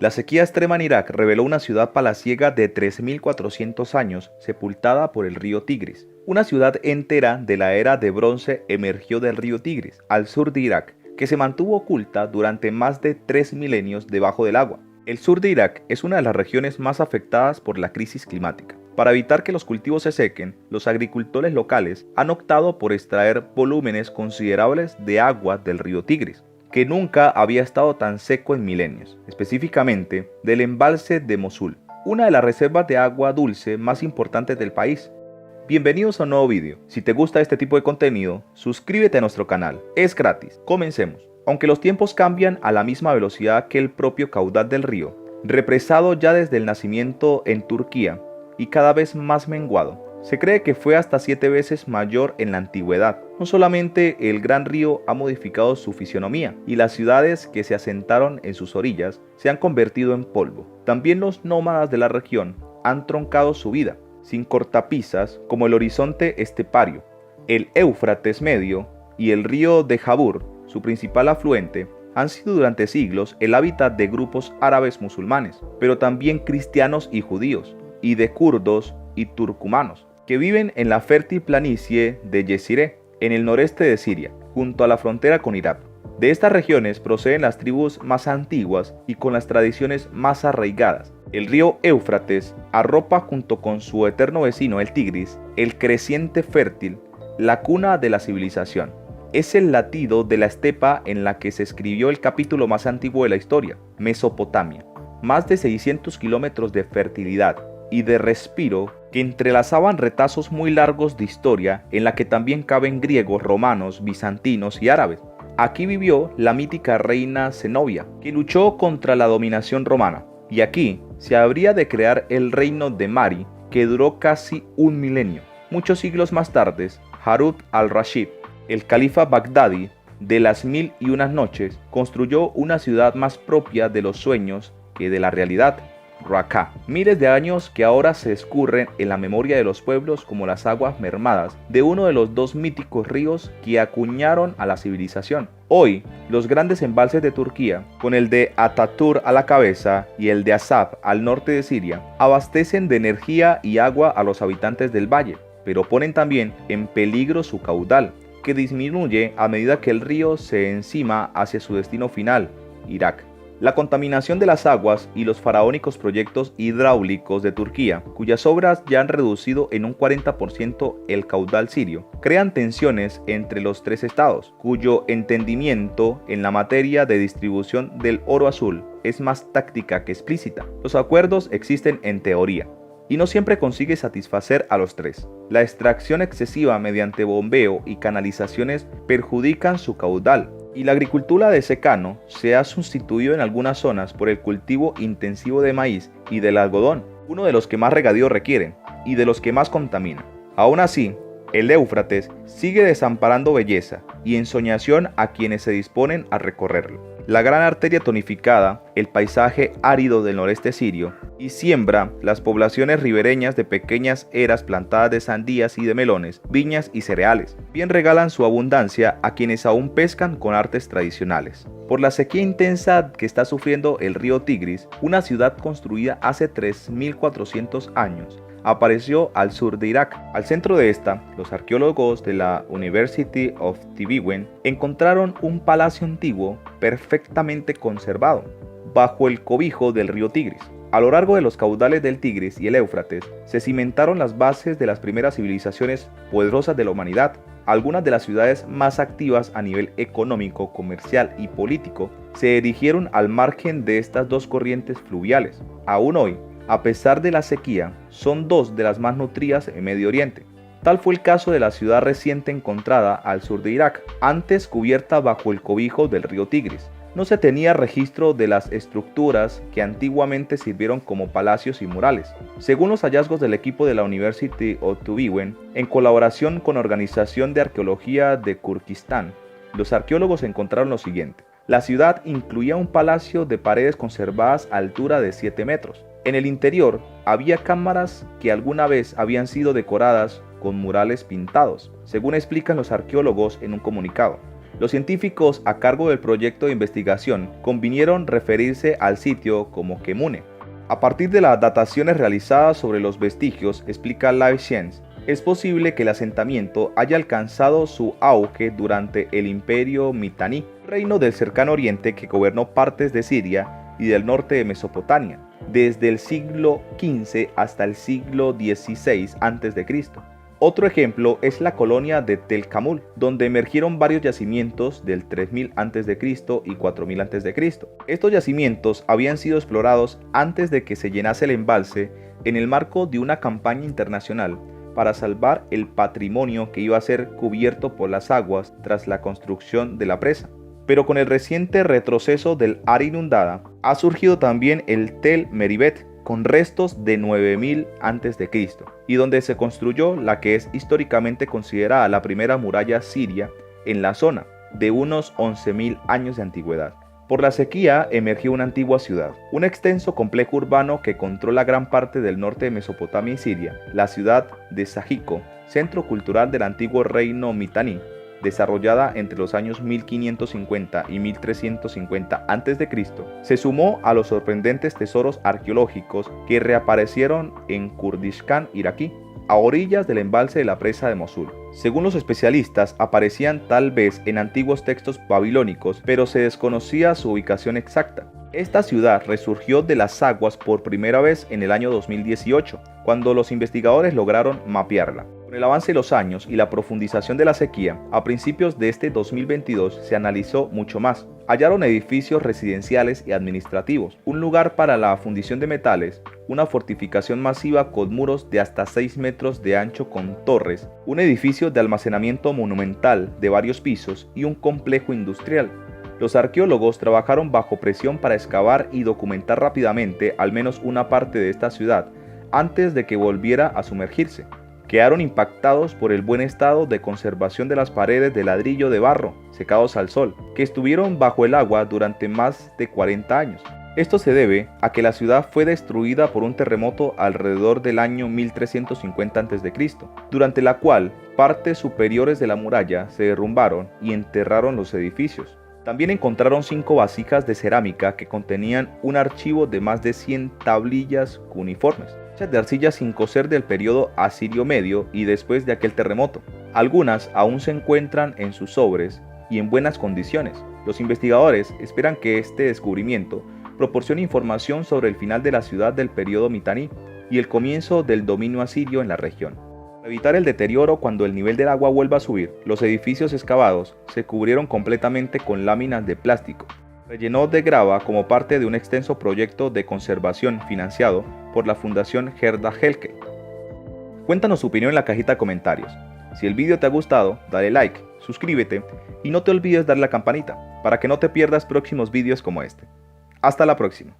La sequía extrema en Irak reveló una ciudad palaciega de 3.400 años sepultada por el río Tigris. Una ciudad entera de la era de bronce emergió del río Tigris, al sur de Irak, que se mantuvo oculta durante más de 3 milenios debajo del agua. El sur de Irak es una de las regiones más afectadas por la crisis climática. Para evitar que los cultivos se sequen, los agricultores locales han optado por extraer volúmenes considerables de agua del río Tigris, que nunca había estado tan seco en milenios, específicamente del embalse de Mosul, una de las reservas de agua dulce más importantes del país. Bienvenidos a un nuevo vídeo. Si te gusta este tipo de contenido, suscríbete a nuestro canal. Es gratis. Comencemos. Aunque los tiempos cambian a la misma velocidad que el propio caudal del río, represado ya desde el nacimiento en Turquía y cada vez más menguado, se cree que fue hasta 7 veces mayor en la antigüedad. No solamente el gran río ha modificado su fisionomía y las ciudades que se asentaron en sus orillas se han convertido en polvo, también los nómadas de la región han troncado su vida, sin cortapisas como el horizonte estepario. El Éufrates medio y el río de Jabur, su principal afluente, han sido durante siglos el hábitat de grupos árabes musulmanes, pero también cristianos y judíos, y de kurdos y turcumanos, que viven en la fértil planicie de Yeziré, en el noreste de Siria, junto a la frontera con Irak. De estas regiones proceden las tribus más antiguas y con las tradiciones más arraigadas. El río Éufrates arropa junto con su eterno vecino el Tigris, el creciente fértil, la cuna de la civilización. Es el latido de la estepa en la que se escribió el capítulo más antiguo de la historia, Mesopotamia. Más de 600 kilómetros de fertilidad y de respiro que entrelazaban retazos muy largos de historia en la que también caben griegos, romanos, bizantinos y árabes. Aquí vivió la mítica reina Zenobia, que luchó contra la dominación romana, y aquí se habría de crear el reino de Mari, que duró casi un milenio. Muchos siglos más tarde, Harun al-Rashid, el califa bagdadi de las 1001 noches, construyó una ciudad más propia de los sueños que de la realidad, Raqqa. Miles de años que ahora se escurren en la memoria de los pueblos como las aguas mermadas de uno de los dos míticos ríos que acuñaron a la civilización. Hoy, los grandes embalses de Turquía, con el de Ataturk a la cabeza y el de Asab al norte de Siria, abastecen de energía y agua a los habitantes del valle, pero ponen también en peligro su caudal, que disminuye a medida que el río se encima hacia su destino final, Irak. La contaminación de las aguas y los faraónicos proyectos hidráulicos de Turquía, cuyas obras ya han reducido en un 40% el caudal sirio, crean tensiones entre los tres estados, cuyo entendimiento en la materia de distribución del oro azul es más táctica que explícita. Los acuerdos existen en teoría, y no siempre consigue satisfacer a los tres. La extracción excesiva mediante bombeo y canalizaciones perjudican su caudal, y la agricultura de secano se ha sustituido en algunas zonas por el cultivo intensivo de maíz y del algodón, uno de los que más regadío requieren y de los que más contamina. Aún así, el Éufrates sigue desamparando belleza y ensoñación a quienes se disponen a recorrerlo. La gran arteria tonificada, el paisaje árido del noreste sirio, y siembra las poblaciones ribereñas de pequeñas eras plantadas de sandías y de melones, viñas y cereales. Bien regalan su abundancia a quienes aún pescan con artes tradicionales. Por la sequía intensa que está sufriendo el río Tigris, una ciudad construida hace 3.400 años, apareció al sur de Irak. Al centro de esta, los arqueólogos de la University of Tübingen encontraron un palacio antiguo perfectamente conservado, bajo el cobijo del río Tigris. A lo largo de los caudales del Tigris y el Éufrates se cimentaron las bases de las primeras civilizaciones poderosas de la humanidad. Algunas de las ciudades más activas a nivel económico, comercial y político se erigieron al margen de estas dos corrientes fluviales. Aún hoy, a pesar de la sequía, son dos de las más nutridas en Medio Oriente. Tal fue el caso de la ciudad reciente encontrada al sur de Irak, antes cubierta bajo el cobijo del río Tigris. No se tenía registro de las estructuras que antiguamente sirvieron como palacios y murales. Según los hallazgos del equipo de la University of Tübingen, en colaboración con la Organización de Arqueología de Kirguistán, los arqueólogos encontraron lo siguiente. La ciudad incluía un palacio de paredes conservadas a altura de 7 metros. En el interior había cámaras que alguna vez habían sido decoradas con murales pintados, según explican los arqueólogos en un comunicado. Los científicos a cargo del proyecto de investigación convinieron referirse al sitio como Kemune. A partir de las dataciones realizadas sobre los vestigios, explica Life Science, es posible que el asentamiento haya alcanzado su auge durante el Imperio Mitanni, reino del cercano oriente que gobernó partes de Siria y del norte de Mesopotamia, desde el siglo XV hasta el siglo XVI a.C. Otro ejemplo es la colonia de Tel Kamul, donde emergieron varios yacimientos del 3000 a.C. y 4000 a.C. Estos yacimientos habían sido explorados antes de que se llenase el embalse en el marco de una campaña internacional para salvar el patrimonio que iba a ser cubierto por las aguas tras la construcción de la presa. Pero con el reciente retroceso del área inundada, ha surgido también el Tel Meribet, con restos de 9000 a.C., y donde se construyó la que es históricamente considerada la primera muralla siria en la zona, de unos 11.000 años de antigüedad. Por la sequía emergió una antigua ciudad, un extenso complejo urbano que controla gran parte del norte de Mesopotamia y Siria, la ciudad de Sajico, centro cultural del antiguo reino Mitanni, desarrollada entre los años 1550 y 1350 a.C., se sumó a los sorprendentes tesoros arqueológicos que reaparecieron en Kurdistán iraquí, a orillas del embalse de la presa de Mosul. Según los especialistas, aparecían tal vez en antiguos textos babilónicos, pero se desconocía su ubicación exacta. Esta ciudad resurgió de las aguas por primera vez en el año 2018, cuando los investigadores lograron mapearla. Con el avance de los años y la profundización de la sequía, a principios de este 2022 se analizó mucho más. Hallaron edificios residenciales y administrativos, un lugar para la fundición de metales, una fortificación masiva con muros de hasta 6 metros de ancho con torres, un edificio de almacenamiento monumental de varios pisos y un complejo industrial. Los arqueólogos trabajaron bajo presión para excavar y documentar rápidamente al menos una parte de esta ciudad antes de que volviera a sumergirse. Quedaron impactados por el buen estado de conservación de las paredes de ladrillo de barro, secados al sol, que estuvieron bajo el agua durante más de 40 años. Esto se debe a que la ciudad fue destruida por un terremoto alrededor del año 1350 a.C., durante la cual partes superiores de la muralla se derrumbaron y enterraron los edificios. También encontraron 5 vasijas de cerámica que contenían un archivo de más de 100 tablillas cuneiformes, hechas de arcilla sin cocer del periodo asirio medio y después de aquel terremoto. Algunas aún se encuentran en sus sobres y en buenas condiciones. Los investigadores esperan que este descubrimiento proporcione información sobre el final de la ciudad del periodo Mitanni y el comienzo del dominio asirio en la región. Para evitar el deterioro cuando el nivel del agua vuelva a subir, los edificios excavados se cubrieron completamente con láminas de plástico, relleno de grava como parte de un extenso proyecto de conservación financiado por la Fundación Gerda Helke. Cuéntanos su opinión en la cajita de comentarios. Si el vídeo te ha gustado, dale like, suscríbete y no te olvides darle a la campanita para que no te pierdas próximos vídeos como este. Hasta la próxima.